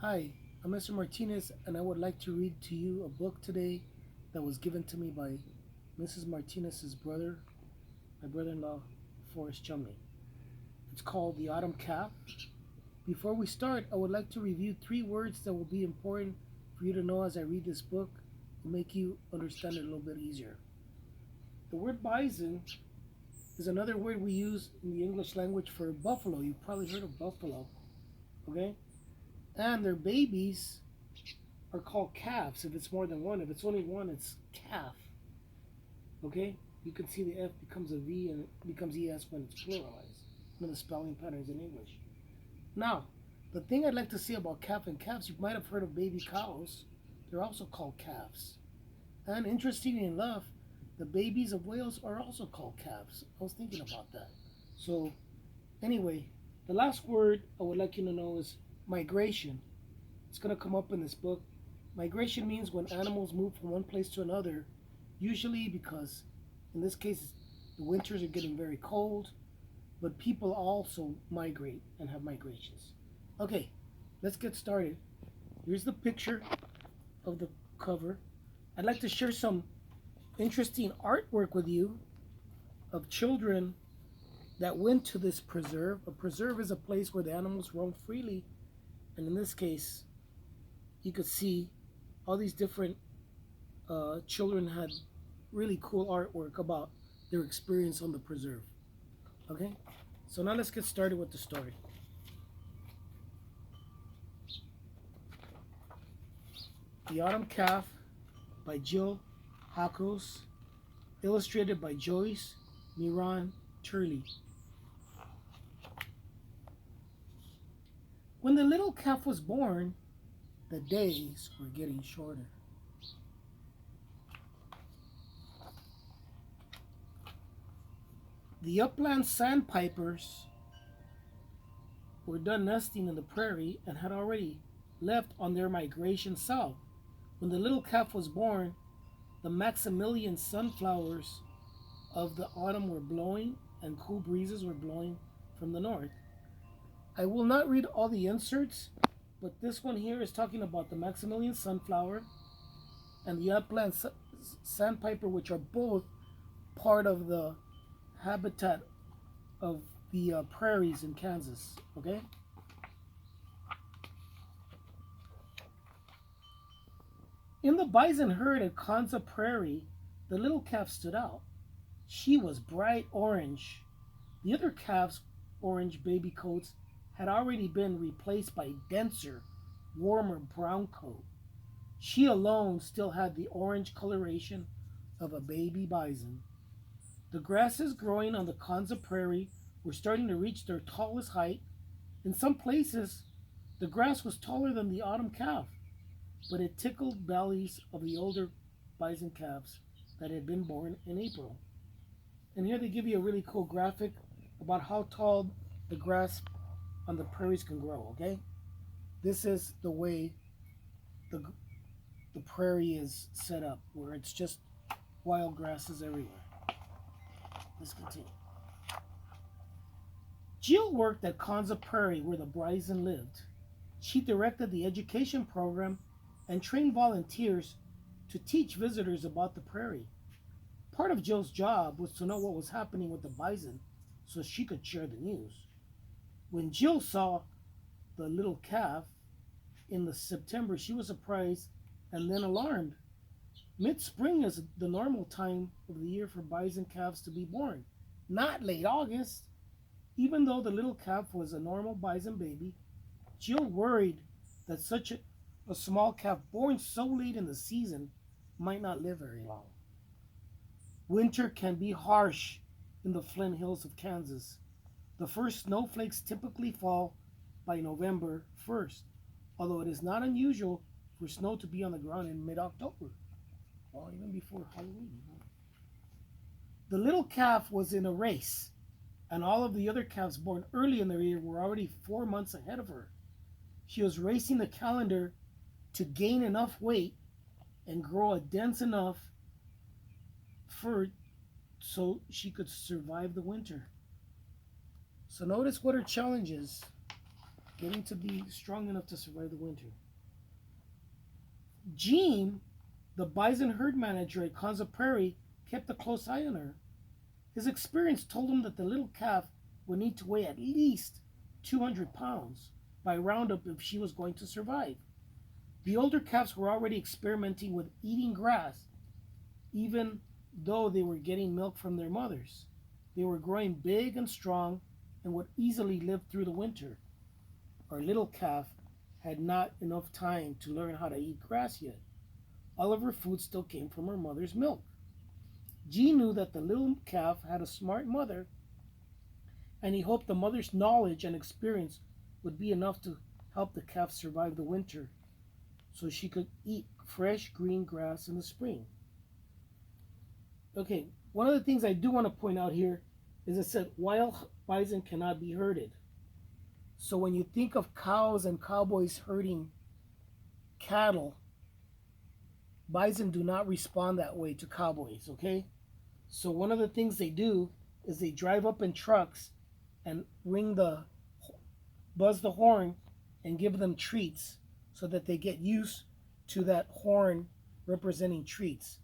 Hi, I'm Mr. Martinez, and I would like to read to you a book today that was given to me by Mrs. Martinez's brother, my brother-in-law, Forrest Chumley. It's called The Autumn Calf. Before we start, I would like to review three words that will be important for you to know as I read this book. Will make you understand it a little bit easier. The word bison is another word we use in the English language for buffalo. You've probably heard of buffalo, okay? And their babies are called calves if it's more than one. If it's only one, it's calf. Okay? You can see the F becomes a V and it becomes ES when it's pluralized. One of the spelling patterns in English. Now, the thing I'd like to say about calf and calves, you might have heard of baby cows. They're also called calves. And interestingly enough, the babies of whales are also called calves. I was thinking about that. So, anyway, the last word I would like you to know is migration. It's going to come up in this book. Migration means when animals move from one place to another, usually because, in this case, the winters are getting very cold, but people also migrate and have migrations. Okay, let's get started. Here's the picture of the cover. I'd like to share some interesting artwork with you of children that went to this preserve. A preserve is a place where the animals roam freely, and in this case, you could see all these different children had really cool artwork about their experience on the preserve. Okay, so now let's get started with the story. The Autumn Calf by Jill Hakos, illustrated by Joyce Miran Turley. When the little calf was born, the days were getting shorter. The upland sandpipers were done nesting in the prairie and had already left on their migration south. When the little calf was born, the Maximilian sunflowers of the autumn were blowing and cool breezes were blowing from the north. I will not read all the inserts, but this one here is talking about the Maximilian sunflower and the upland sandpiper, which are both part of the habitat of the prairies in Kansas. Okay? In the bison herd at Kansa Prairie, the little calf stood out. She was bright orange. The other calves' orange baby coats had already been replaced by denser, warmer brown coat. She alone still had the orange coloration of a baby bison. The grasses growing on the Kansa Prairie were starting to reach their tallest height. In some places, the grass was taller than the autumn calf, but it tickled bellies of the older bison calves that had been born in April. And here they give you a really cool graphic about how tall the grass on the prairies can grow, okay? This is the way the, the prairie is set up, where it's just wild grasses everywhere. Let's continue. Jill worked at Kansa Prairie where the bison lived. She directed the education program and trained volunteers to teach visitors about the prairie. Part of Jill's job was to know what was happening with the bison so she could share the news. When Jill saw the little calf in the September, she was surprised and then alarmed. Mid-spring is the normal time of the year for bison calves to be born, not late August. Even though the little calf was a normal bison baby, Jill worried that such a small calf born so late in the season might not live very long. Winter can be harsh in the Flint Hills of Kansas. The first snowflakes typically fall by November 1st, although it is not unusual for snow to be on the ground in mid-October, or even before Halloween. The little calf was in a race, and all of the other calves born early in the year were already 4 months ahead of her. She was racing the calendar to gain enough weight and grow a dense enough fur so she could survive the winter. So notice what her challenge is. getting to be strong enough to survive the winter. Gene, the bison herd manager at Konza Prairie, kept a close eye on her. His experience told him that the little calf would need to weigh at least 200 pounds by roundup if she was going to survive. The older calves were already experimenting with eating grass, even though they were getting milk from their mothers. They were growing big and strong and would easily live through the winter. Our little calf had not enough time to learn how to eat grass yet. All of her food still came from her mother's milk. Gene knew that the little calf had a smart mother, and he hoped the mother's knowledge and experience would be enough to help the calf survive the winter so she could eat fresh green grass in the spring. Okay, one of the things I do want to point out here is it said wild bison cannot be herded. So when you think of cows and cowboys herding cattle, bison do not respond that way to cowboys, okay? So one of the things they do is they drive up in trucks and buzz the horn and give them treats so that they get used to that horn representing treats.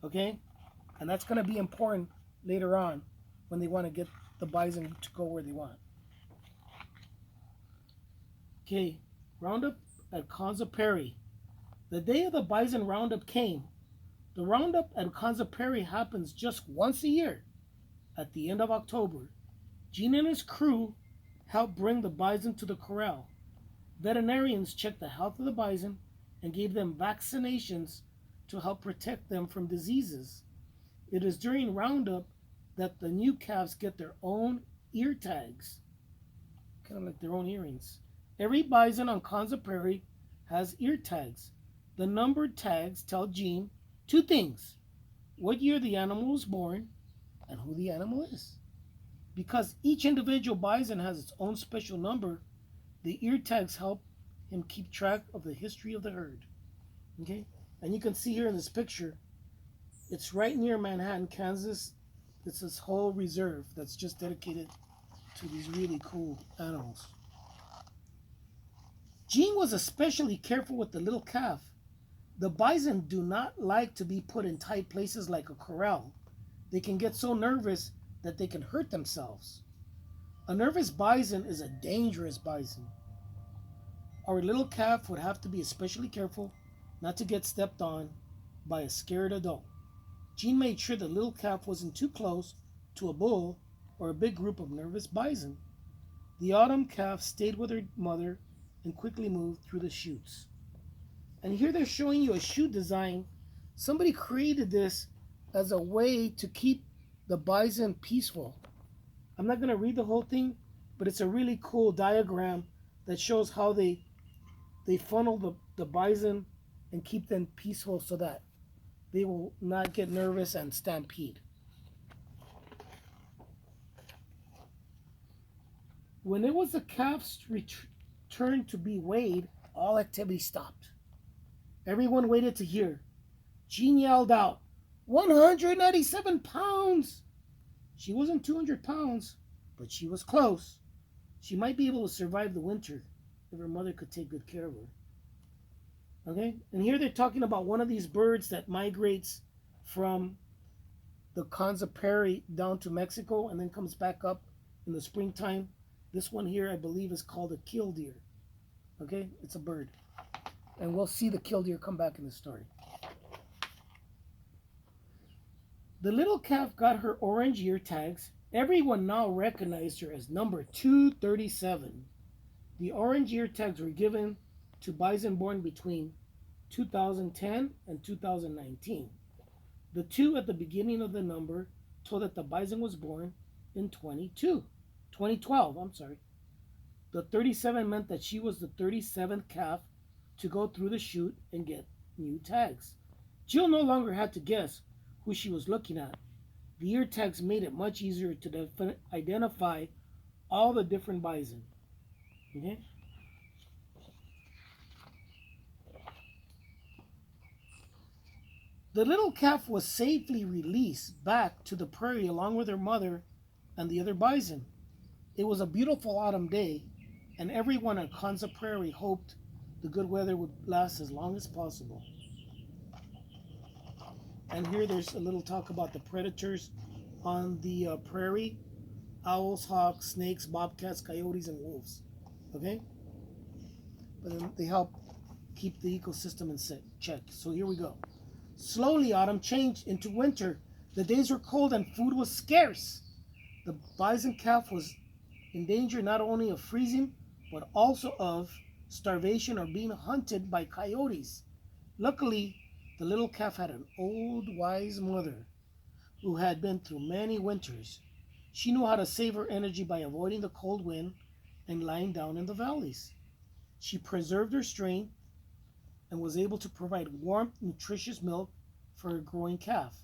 Okay? And that's going to be important later on when they want to get the bison to go where they want. Okay, roundup at Konza Prairie. The day of the bison roundup came. The roundup at Konza Prairie happens just once a year at the end of October. Gene and his crew helped bring the bison to the corral. Veterinarians checked the health of the bison and gave them vaccinations to help protect them from diseases. It is during roundup that the new calves get their own ear tags, kind of like their own earrings. Every bison on Konza Prairie has ear tags. The numbered tags tell Gene two things: what year the animal was born and who the animal is. Because each individual bison has its own special number, the ear tags help him keep track of the history of the herd. Okay? And you can see here in this picture, it's right near Manhattan, Kansas. It's this whole reserve that's just dedicated to these really cool animals. Gene was especially careful with the little calf. The bison do not like to be put in tight places like a corral. They can get so nervous that they can hurt themselves. A nervous bison is a dangerous bison. Our little calf would have to be especially careful not to get stepped on by a scared adult. Gene made sure the little calf wasn't too close to a bull or a big group of nervous bison. The autumn calf stayed with her mother and quickly moved through the chutes. And here they're showing you a chute design. Somebody created this as a way to keep the bison peaceful. I'm not going to read the whole thing, but it's a really cool diagram that shows how they funnel the bison and keep them peaceful so that they will not get nervous and stampede. When it was the calf's turn to be weighed, all activity stopped. Everyone waited to hear. Gene yelled out, 197 pounds! She wasn't 200 pounds, but she was close. She might be able to survive the winter if her mother could take good care of her. Okay? And here they're talking about one of these birds that migrates from the Konza Prairie down to Mexico and then comes back up in the springtime. This one here, I believe, is called a killdeer. Okay? It's a bird. And we'll see the killdeer come back in the story. The little calf got her orange ear tags. Everyone now recognized her as number 237. The orange ear tags were given to bison born between 2010 and 2019. The 2 at the beginning of the number told that the bison was born in 2012. The 37 meant that she was the 37th calf to go through the chute and get new tags. Jill no longer had to guess who she was looking at. The ear tags made it much easier to identify all the different bison. Okay? The little calf was safely released back to the prairie along with her mother and the other bison. It was a beautiful autumn day, and everyone on Konza Prairie hoped the good weather would last as long as possible. And here there's a little talk about the predators on the prairie: owls, hawks, snakes, bobcats, coyotes, and wolves. Okay? But then they help keep the ecosystem in check. So here we go. Slowly, autumn changed into winter. The days were cold and food was scarce. The bison calf was in danger not only of freezing, but also of starvation or being hunted by coyotes. Luckily, the little calf had an old, wise mother who had been through many winters. She knew how to save her energy by avoiding the cold wind and lying down in the valleys. She preserved her strength and was able to provide warm, nutritious milk for her growing calf.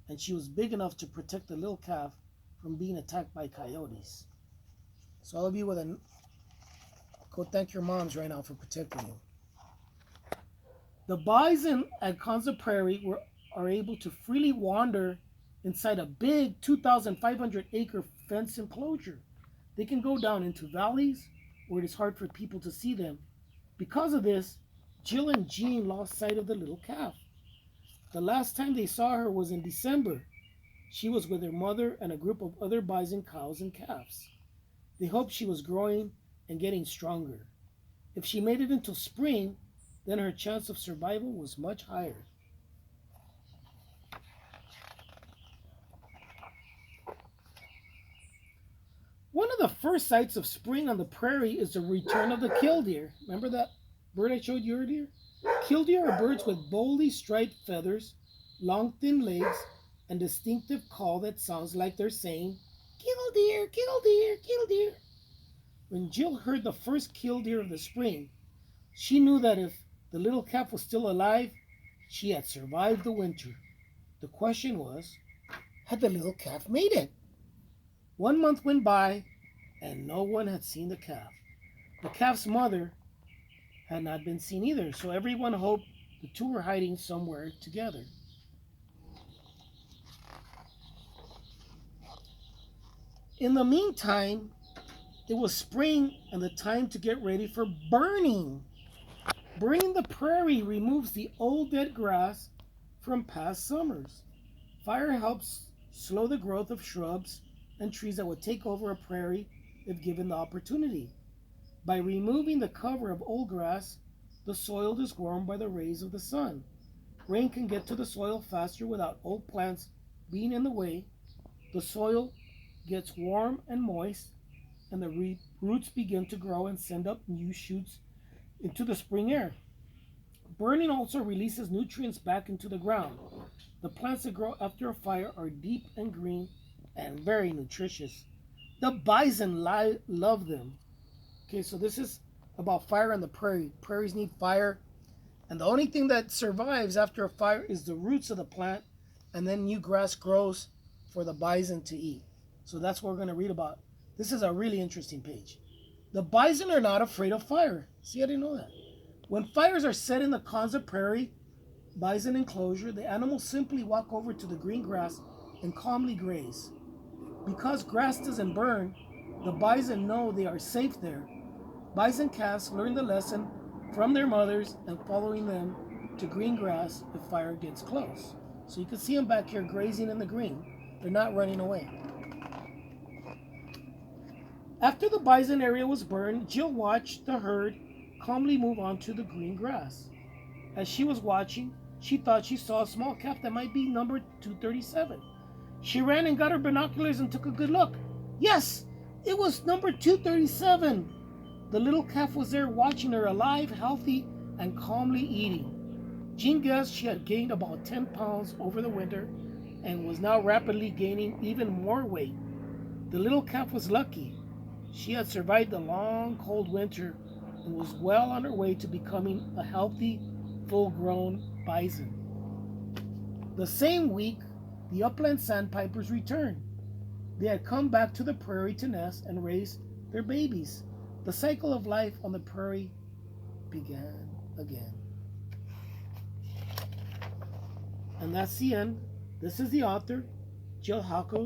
And she was big enough to protect the little calf from being attacked by coyotes. So all of you go thank your moms right now for protecting you. The bison at Konza Prairie are able to freely wander inside a big 2,500 acre fence enclosure. They can go down into valleys where it is hard for people to see them. Because of this, Jill and Jean lost sight of the little calf. The last time they saw her was in December. She was with her mother and a group of other bison cows and calves. They hoped she was growing and getting stronger. If she made it until spring, then her chance of survival was much higher. One of the first sights of spring on the prairie is the return of the killdeer. Remember that bird I showed you earlier? Killdeer are birds with boldly striped feathers, long thin legs, and distinctive call that sounds like they're saying, "Killdeer, killdeer, killdeer." When Jill heard the first killdeer of the spring, she knew that if the little calf was still alive, she had survived the winter. The question was, had the little calf made it? 1 month went by, and no one had seen the calf. The calf's mother had not been seen either, so everyone hoped the two were hiding somewhere together. In the meantime, it was spring and the time to get ready for burning. Burning the prairie removes the old dead grass from past summers. Fire helps slow the growth of shrubs and trees that would take over a prairie if given the opportunity. By removing the cover of old grass, the soil is warmed by the rays of the sun. Rain can get to the soil faster without old plants being in the way. The soil gets warm and moist, and the roots begin to grow and send up new shoots into the spring air. Burning also releases nutrients back into the ground. The plants that grow after a fire are deep and green and very nutritious. The bison love them. Okay, so this is about fire on the prairie. Prairies need fire, and the only thing that survives after a fire is the roots of the plant, and then new grass grows for the bison to eat. So that's what we're going to read about. This is a really interesting page. The bison are not afraid of fire. See, I didn't know that. When fires are set in the Konza Prairie bison enclosure, the animals simply walk over to the green grass and calmly graze. Because grass doesn't burn, the bison know they are safe there. Bison calves learn the lesson from their mothers and following them to green grass if fire gets close. So you can see them back here grazing in the green. They're not running away. After the bison area was burned, Jill watched the herd calmly move on to the green grass. As she was watching, she thought she saw a small calf that might be number 237. She ran and got her binoculars and took a good look. Yes, it was number 237. The little calf was there watching her, alive, healthy, and calmly eating. Jean guessed she had gained about 10 pounds over the winter and was now rapidly gaining even more weight. The little calf was lucky. She had survived the long, cold winter and was well on her way to becoming a healthy, full-grown bison. The same week, the upland sandpipers returned. They had come back to the prairie to nest and raise their babies. The cycle of life on the prairie began again. And that's the end. This is the author, Jill Halkos.